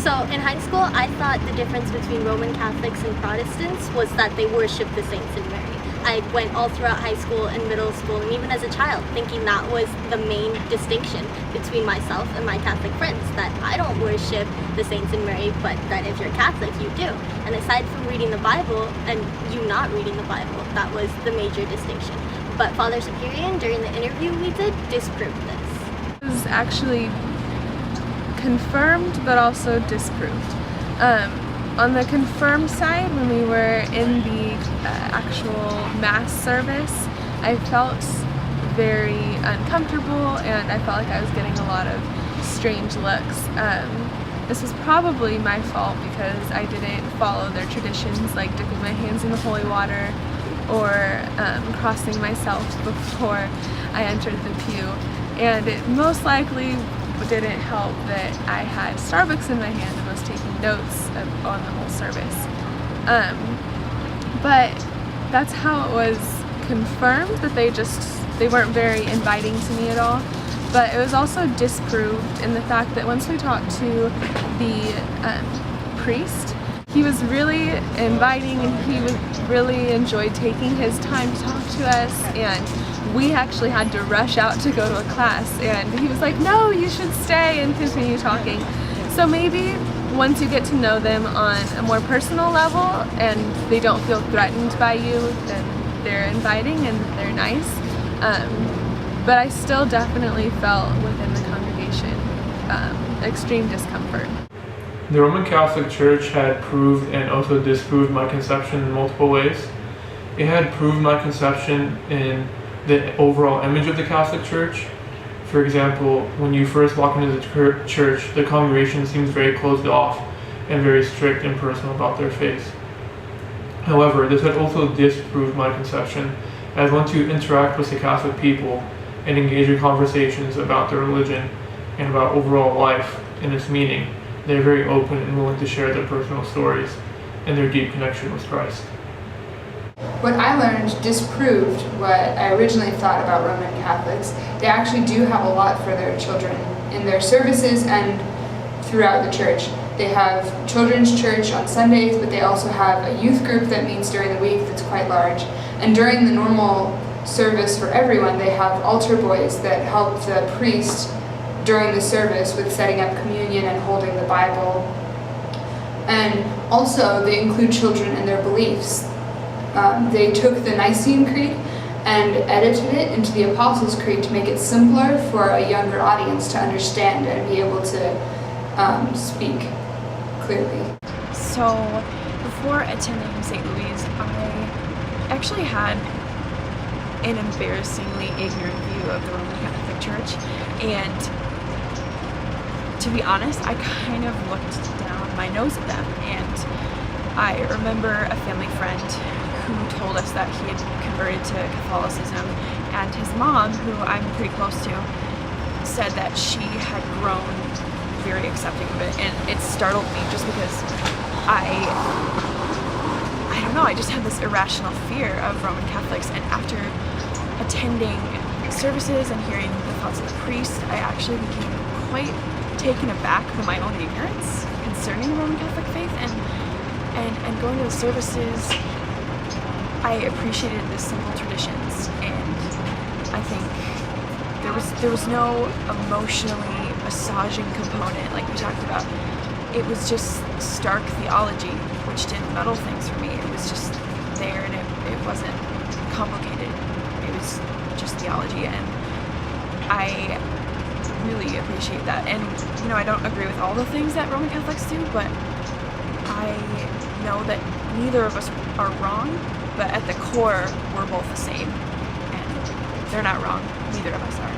So in high school, I thought the difference between Roman Catholics and Protestants was that they worship the saints and Mary. I went all throughout high school and middle school and even as a child thinking that was the main distinction between myself and my Catholic friends, that I don't worship the saints and Mary, but that if you're Catholic, you do. And aside from reading the Bible and you not reading the Bible, that was the major distinction. But Father Superior, during the interview we did, disproved this. It was actually confirmed but also disproved. On the confirmed side, when we were in the actual Mass service, I felt very uncomfortable and I felt like I was getting a lot of strange looks. This was probably my fault because I didn't follow their traditions, like dipping my hands in the holy water or crossing myself before I entered the pew. And it most likely didn't help that I had Starbucks in my hand and was taking notes on the whole service. But that's how it was confirmed, that they weren't very inviting to me at all. But it was also disproved in the fact that once we talked to the priest, he was really inviting and he really enjoyed taking his time to talk to us, and we actually had to rush out to go to a class and he was like, no, you should stay and continue talking. So maybe once you get to know them on a more personal level and they don't feel threatened by you, then they're inviting and they're nice. But I still definitely felt within the congregation extreme discomfort. The Roman Catholic Church had proved and also disproved my conception in multiple ways. It had proved my conception in the overall image of the Catholic Church. For example, when you first walk into the church, the congregation seems very closed off and very strict and personal about their faith. However, this had also disproved my conception, as once you interact with the Catholic people and engage in conversations about their religion and about overall life and its meaning, they're very open and willing to share their personal stories and their deep connection with Christ. What I learned disproved what I originally thought about Roman Catholics. They actually do have a lot for their children in their services and throughout the church. They have children's church on Sundays, but they also have a youth group that meets during the week that's quite large. And during the normal service for everyone, they have altar boys that help the priest during the service with setting up communion and holding the Bible. And also they include children in their beliefs. They took the Nicene Creed and edited it into the Apostles' Creed to make it simpler for a younger audience to understand and be able to speak clearly. So before attending St. Louis, I actually had an embarrassingly ignorant view of the Roman Catholic Church, and to be honest, I kind of looked down my nose at them. And I remember a family friend who told us that he had converted to Catholicism, and his mom, who I'm pretty close to, said that she had grown very accepting of it, and it startled me just because I don't know, I just had this irrational fear of Roman Catholics, and after attending services and hearing the thoughts of the priest, I actually became quite taken aback by my own ignorance concerning the Roman Catholic faith, and going to the services, I appreciated the simple traditions, and I think there was no emotionally massaging component like we talked about. It was just stark theology, which didn't muddle things for me. It was just there, and it wasn't complicated. It was just theology, and I really appreciate that. And I don't agree with all the things that Roman Catholics do, but I know that neither of us are wrong, but at the core, we're both the same, and they're not wrong, neither of us are.